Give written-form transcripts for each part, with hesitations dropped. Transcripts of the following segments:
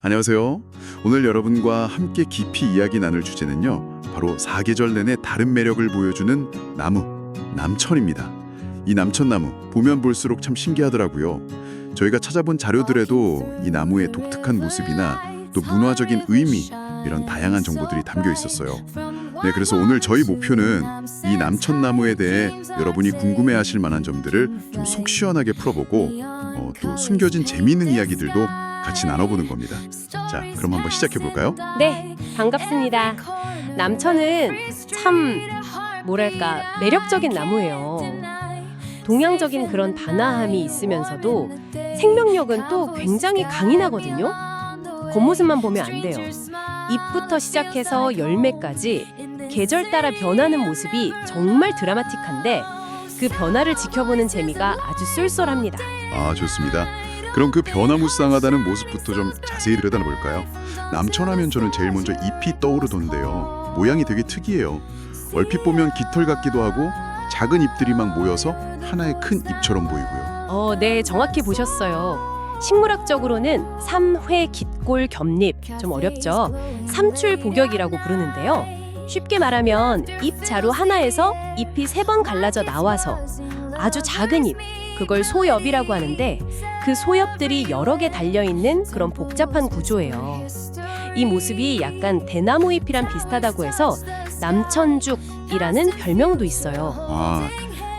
안녕하세요. 오늘 여러분과 함께 깊이 이야기 나눌 주제는요. 바로 사계절 내내 다른 매력을 보여주는 나무, 남천입니다. 이 남천나무 보면 볼수록 참 신기하더라고요. 저희가 찾아본 자료들에도 이 나무의 독특한 모습이나 또 문화적인 의미 이런 다양한 정보들이 담겨 있었어요. 네, 그래서 오늘 저희 목표는 이 남천나무에 대해 여러분이 궁금해하실 만한 점들을 좀 속 시원하게 풀어보고 또 숨겨진 재미있는 이야기들도 같이 나눠보는 겁니다. 자, 그럼 한번 시작해 볼까요? 네, 반갑습니다. 남천은 참 뭐랄까 매력적인 나무예요. 동양적인 그런 단아함이 있으면서도 생명력은 또 굉장히 강인하거든요. 겉모습만 보면 안 돼요. 잎부터 시작해서 열매까지 계절 따라 변하는 모습이 정말 드라마틱한데 그 변화를 지켜보는 재미가 아주 쏠쏠합니다. 아, 좋습니다. 그럼 그 변화무쌍하다는 모습부터 좀 자세히 들여다볼까요? 남천하면 저는 제일 먼저 잎이 떠오르던데요. 모양이 되게 특이해요. 얼핏 보면 깃털 같기도 하고 작은 잎들이 막 모여서 하나의 큰 잎처럼 보이고요. 네, 정확히 보셨어요. 식물학적으로는 삼회 깃골 겹잎, 좀 어렵죠? 삼출복엽이라고 부르는데요. 쉽게 말하면 잎 자루 하나에서 잎이 3번 갈라져 나와서 아주 작은 잎, 그걸 소엽이라고 하는데 그 소엽들이 여러 개 달려있는 그런 복잡한 구조예요. 이 모습이 약간 대나무 잎이랑 비슷하다고 해서 남천죽이라는 별명도 있어요. 아,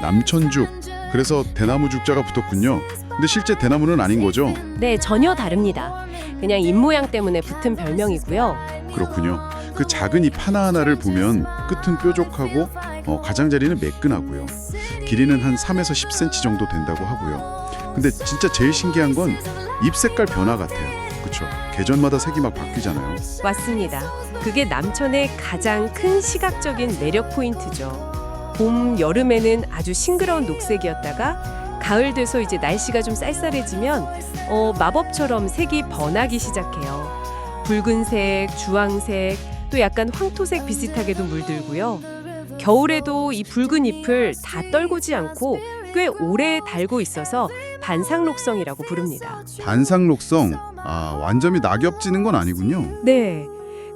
남천죽. 그래서 대나무 죽자가 붙었군요. 근데 실제 대나무는 아닌 거죠? 네, 전혀 다릅니다. 그냥 잎 모양 때문에 붙은 별명이고요. 그렇군요. 그 작은 잎 하나하나를 보면 끝은 뾰족하고 가장자리는 매끈하고요. 길이는 한 3에서 10cm 정도 된다고 하고요. 근데 진짜 제일 신기한 건 잎 색깔 변화 같아요. 그렇죠? 계절마다 색이 막 바뀌잖아요. 맞습니다. 그게 남천의 가장 큰 시각적인 매력 포인트죠. 봄, 여름에는 아주 싱그러운 녹색이었다가 가을 돼서 이제 날씨가 좀 쌀쌀해지면 마법처럼 색이 번하기 시작해요. 붉은색, 주황색, 또 약간 황토색 비슷하게도 물들고요. 겨울에도 이 붉은 잎을 다 떨구지 않고 꽤 오래 달고 있어서 반상록성이라고 부릅니다. 반상록성. 아, 완전히 낙엽지는 건 아니군요. 네.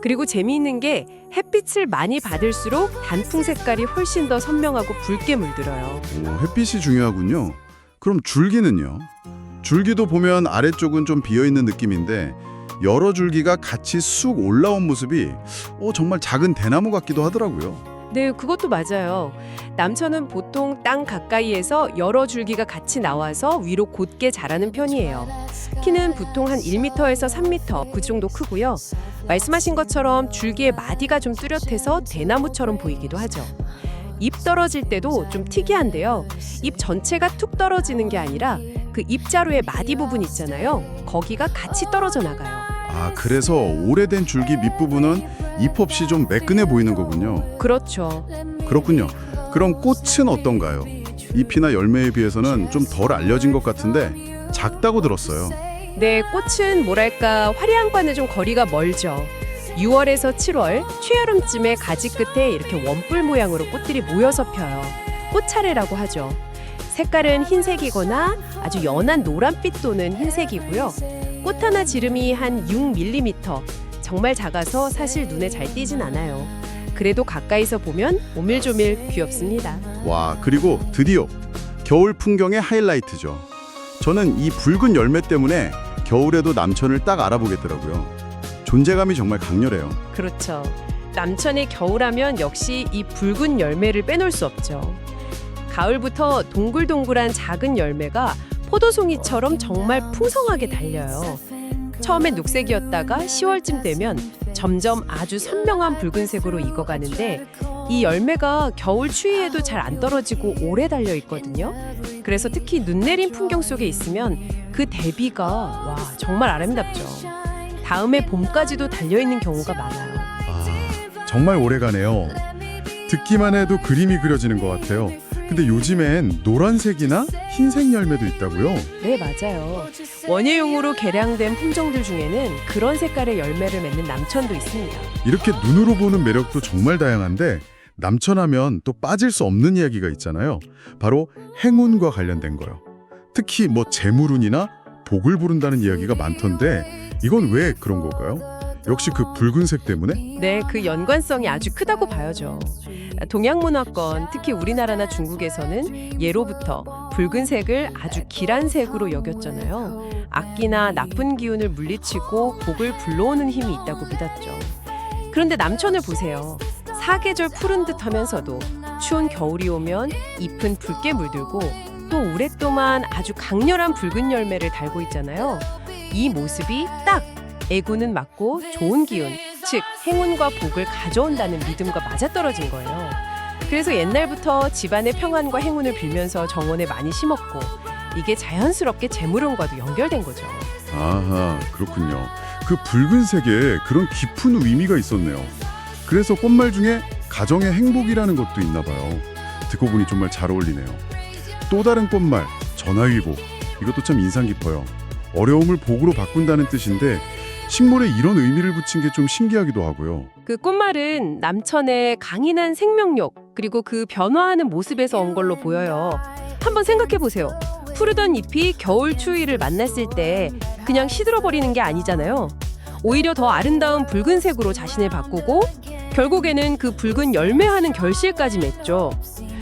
그리고 재미있는 게 햇빛을 많이 받을수록 단풍 색깔이 훨씬 더 선명하고 붉게 물들어요. 오, 햇빛이 중요하군요. 그럼 줄기는요? 줄기도 보면 아래쪽은 좀 비어있는 느낌인데 여러 줄기가 같이 쑥 올라온 모습이 정말 작은 대나무 같기도 하더라고요. 네, 그것도 맞아요. 남천은 보통 땅 가까이에서 여러 줄기가 같이 나와서 위로 곧게 자라는 편이에요. 키는 보통 한 1m에서 3m 그 정도 크고요. 말씀하신 것처럼 줄기의 마디가 좀 뚜렷해서 대나무처럼 보이기도 하죠. 잎 떨어질 때도 좀 특이한데요. 잎 전체가 툭 떨어지는 게 아니라 그 잎자루의 마디 부분 있잖아요. 거기가 같이 떨어져 나가요. 아, 그래서 오래된 줄기 밑부분은 잎 없이 좀 매끈해 보이는 거군요. 그렇죠. 그렇군요. 그럼 꽃은 어떤가요? 잎이나 열매에 비해서는 좀 덜 알려진 것 같은데 작다고 들었어요. 네, 꽃은 뭐랄까 화려한과는 좀 거리가 멀죠. 6월에서 7월, 초여름쯤에 가지 끝에 이렇게 원뿔 모양으로 꽃들이 모여서 펴요. 꽃차례라고 하죠. 색깔은 흰색이거나 아주 연한 노란빛 또는 흰색이고요. 꽃 하나 지름이 한 6mm, 정말 작아서 사실 눈에 잘 띄진 않아요. 그래도 가까이서 보면 오밀조밀 귀엽습니다. 와, 그리고 드디어 겨울 풍경의 하이라이트죠. 저는 이 붉은 열매 때문에 겨울에도 남천을 딱 알아보겠더라고요. 존재감이 정말 강렬해요. 그렇죠. 남천의 겨울하면 역시 이 붉은 열매를 빼놓을 수 없죠. 가을부터 동글동글한 작은 열매가 포도송이처럼 정말 풍성하게 달려요. 처음엔 녹색이었다가 10월쯤 되면 점점 아주 선명한 붉은색으로 익어가는데 이 열매가 겨울 추위에도 잘 안 떨어지고 오래 달려 있거든요. 그래서 특히 눈 내린 풍경 속에 있으면 그 대비가 와, 정말 아름답죠. 다음에 봄까지도 달려있는 경우가 많아요. 아, 정말 오래가네요. 듣기만 해도 그림이 그려지는 것 같아요. 근데 요즘엔 노란색이나 흰색 열매도 있다고요? 네, 맞아요. 원예용으로 개량된 품종들 중에는 그런 색깔의 열매를 맺는 남천도 있습니다. 이렇게 눈으로 보는 매력도 정말 다양한데 남천하면 또 빠질 수 없는 이야기가 있잖아요. 바로 행운과 관련된 거요. 특히 재물운이나 복을 부른다는 이야기가 많던데 이건 왜 그런 걸까요? 역시 그 붉은색 때문에? 네, 그 연관성이 아주 크다고 봐야죠. 동양 문화권, 특히 우리나라나 중국에서는 예로부터 붉은색을 아주 길한 색으로 여겼잖아요. 악기나 나쁜 기운을 물리치고 복을 불러오는 힘이 있다고 믿었죠. 그런데 남천을 보세요. 사계절 푸른 듯 하면서도 추운 겨울이 오면 잎은 붉게 물들고 또 오랫동안 아주 강렬한 붉은 열매를 달고 있잖아요. 이 모습이 딱 애구는 맞고 좋은 기운, 즉 행운과 복을 가져온다는 믿음과 맞아떨어진 거예요. 그래서 옛날부터 집안의 평안과 행운을 빌면서 정원에 많이 심었고 이게 자연스럽게 재물운과도 연결된 거죠. 아하, 그렇군요. 그 붉은색에 그런 깊은 의미가 있었네요. 그래서 꽃말 중에 가정의 행복이라는 것도 있나 봐요. 듣고 보니 정말 잘 어울리네요. 또 다른 꽃말, 전화위복. 이것도 참 인상 깊어요. 어려움을 복으로 바꾼다는 뜻인데 식물에 이런 의미를 붙인 게 좀 신기하기도 하고요. 그 꽃말은 남천의 강인한 생명력 그리고 그 변화하는 모습에서 온 걸로 보여요. 한번 생각해 보세요. 푸르던 잎이 겨울 추위를 만났을 때 그냥 시들어버리는 게 아니잖아요. 오히려 더 아름다운 붉은색으로 자신을 바꾸고 결국에는 그 붉은 열매하는 결실까지 맺죠.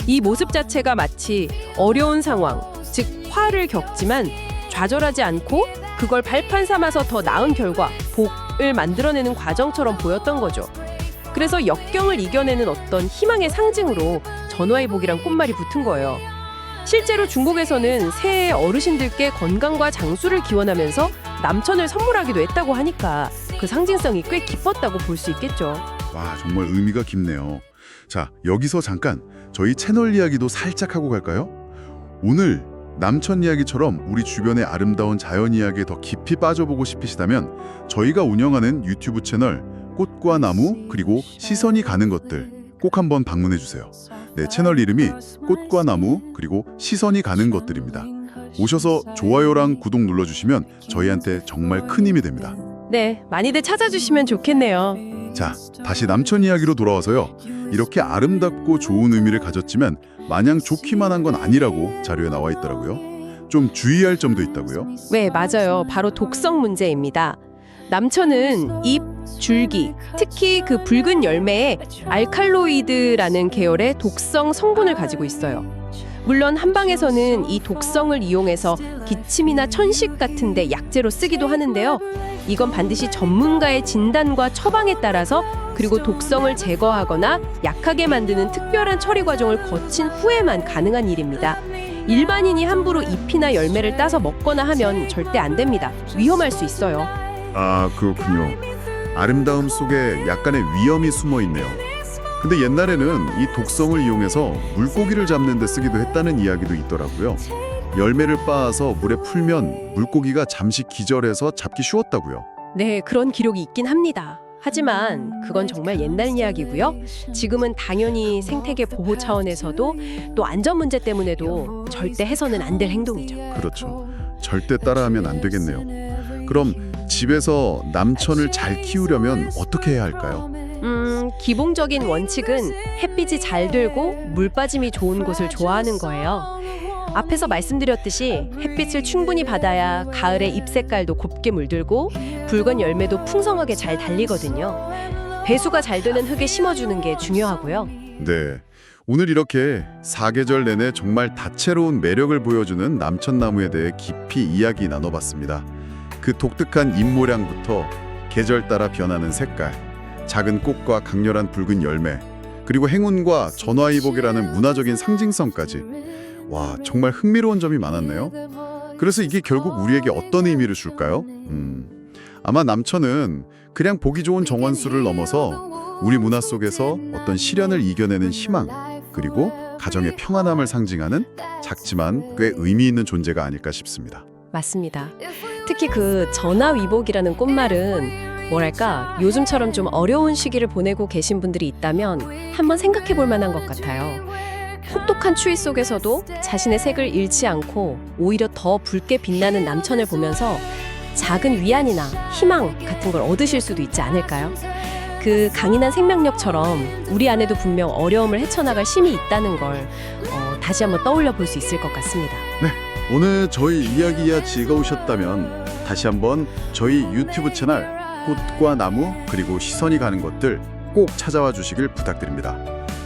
이 모습 자체가 마치 어려운 상황, 즉 화를 겪지만 좌절하지 않고 그걸 발판 삼아서 더 나은 결과, 복을 만들어내는 과정처럼 보였던 거죠. 그래서 역경을 이겨내는 어떤 희망의 상징으로 전화의 복이란 꽃말이 붙은 거예요. 실제로 중국에서는 새해 어르신들께 건강과 장수를 기원하면서 남천을 선물하기도 했다고 하니까 그 상징성이 꽤 깊었다고 볼 수 있겠죠. 와, 정말 의미가 깊네요. 자, 여기서 잠깐 저희 채널 이야기도 살짝 하고 갈까요? 오늘 남천 이야기처럼 우리 주변의 아름다운 자연 이야기에 더 깊이 빠져보고 싶으시다면 저희가 운영하는 유튜브 채널 꽃과 나무 그리고 시선이 가는 것들 꼭 한번 방문해 주세요. 네, 채널 이름이 꽃과 나무 그리고 시선이 가는 것들입니다. 오셔서 좋아요랑 구독 눌러주시면 저희한테 정말 큰 힘이 됩니다. 네, 많이들 찾아주시면 좋겠네요. 자, 다시 남천 이야기로 돌아와서요. 이렇게 아름답고 좋은 의미를 가졌지만 마냥 좋기만 한 건 아니라고 자료에 나와 있더라고요. 좀 주의할 점도 있다고요? 네, 맞아요. 바로 독성 문제입니다. 남천은 잎, 줄기, 특히 그 붉은 열매에 알칼로이드라는 계열의 독성 성분을 가지고 있어요. 물론 한방에서는 이 독성을 이용해서 기침이나 천식 같은 데 약재로 쓰기도 하는데요. 이건 반드시 전문가의 진단과 처방에 따라서 그리고 독성을 제거하거나 약하게 만드는 특별한 처리 과정을 거친 후에만 가능한 일입니다. 일반인이 함부로 잎이나 열매를 따서 먹거나 하면 절대 안 됩니다. 위험할 수 있어요. 아, 그렇군요. 아름다움 속에 약간의 위험이 숨어 있네요. 근데 옛날에는 이 독성을 이용해서 물고기를 잡는 데 쓰기도 했다는 이야기도 있더라고요. 열매를 빻아서 물에 풀면 물고기가 잠시 기절해서 잡기 쉬웠다고요. 네, 그런 기록이 있긴 합니다. 하지만 그건 정말 옛날 이야기고요. 지금은 당연히 생태계 보호 차원에서도 또 안전 문제 때문에도 절대 해서는 안 될 행동이죠. 그렇죠. 절대 따라하면 안 되겠네요. 그럼 집에서 남천을 잘 키우려면 어떻게 해야 할까요? 기본적인 원칙은 햇빛이 잘 들고 물 빠짐이 좋은 곳을 좋아하는 거예요. 앞에서 말씀드렸듯이 햇빛을 충분히 받아야 가을에 잎 색깔도 곱게 물들고 붉은 열매도 풍성하게 잘 달리거든요. 배수가 잘 되는 흙에 심어주는 게 중요하고요. 네, 오늘 이렇게 사계절 내내 정말 다채로운 매력을 보여주는 남천나무에 대해 깊이 이야기 나눠봤습니다. 그 독특한 잎 모양부터 계절 따라 변하는 색깔, 작은 꽃과 강렬한 붉은 열매, 그리고 행운과 전화위복이라는 문화적인 상징성까지. 와, 정말 흥미로운 점이 많았네요. 그래서 이게 결국 우리에게 어떤 의미를 줄까요? 아마 남천은 그냥 보기 좋은 정원수를 넘어서 우리 문화 속에서 어떤 시련을 이겨내는 희망, 그리고 가정의 평안함을 상징하는 작지만 꽤 의미 있는 존재가 아닐까 싶습니다. 맞습니다. 특히 그 전화위복이라는 꽃말은 뭐랄까 요즘처럼 좀 어려운 시기를 보내고 계신 분들이 있다면 한번 생각해 볼 만한 것 같아요. 혹독한 추위 속에서도 자신의 색을 잃지 않고 오히려 더 붉게 빛나는 남천을 보면서 작은 위안이나 희망 같은 걸 얻으실 수도 있지 않을까요? 그 강인한 생명력처럼 우리 안에도 분명 어려움을 헤쳐나갈 힘이 있다는 걸 다시 한번 떠올려 볼 수 있을 것 같습니다. 오늘 저희 이야기가 즐거우셨다면 다시 한번 저희 유튜브 채널 꽃과 나무 그리고 시선이 가는 것들 꼭 찾아와 주시길 부탁드립니다.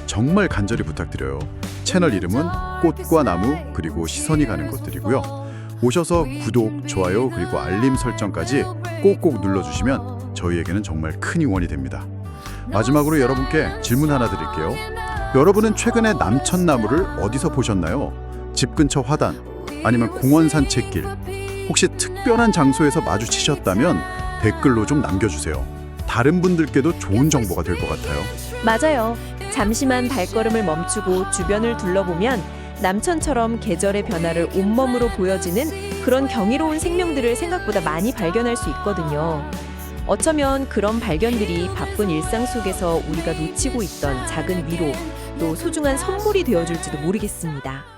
정말 간절히 부탁드려요. 채널 이름은 꽃과 나무 그리고 시선이 가는 것들이고요. 오셔서 구독, 좋아요 그리고 알림 설정까지 꼭꼭 눌러주시면 저희에게는 정말 큰 응원이 됩니다. 마지막으로 여러분께 질문 하나 드릴게요. 여러분은 최근에 남천나무를 어디서 보셨나요? 집 근처 화단, 아니면 공원 산책길, 혹시 특별한 장소에서 마주치셨다면 댓글로 좀 남겨주세요. 다른 분들께도 좋은 정보가 될 것 같아요. 맞아요. 잠시만 발걸음을 멈추고 주변을 둘러보면 남천처럼 계절의 변화를 온몸으로 보여지는 그런 경이로운 생명들을 생각보다 많이 발견할 수 있거든요. 어쩌면 그런 발견들이 바쁜 일상 속에서 우리가 놓치고 있던 작은 위로, 또 소중한 선물이 되어줄지도 모르겠습니다.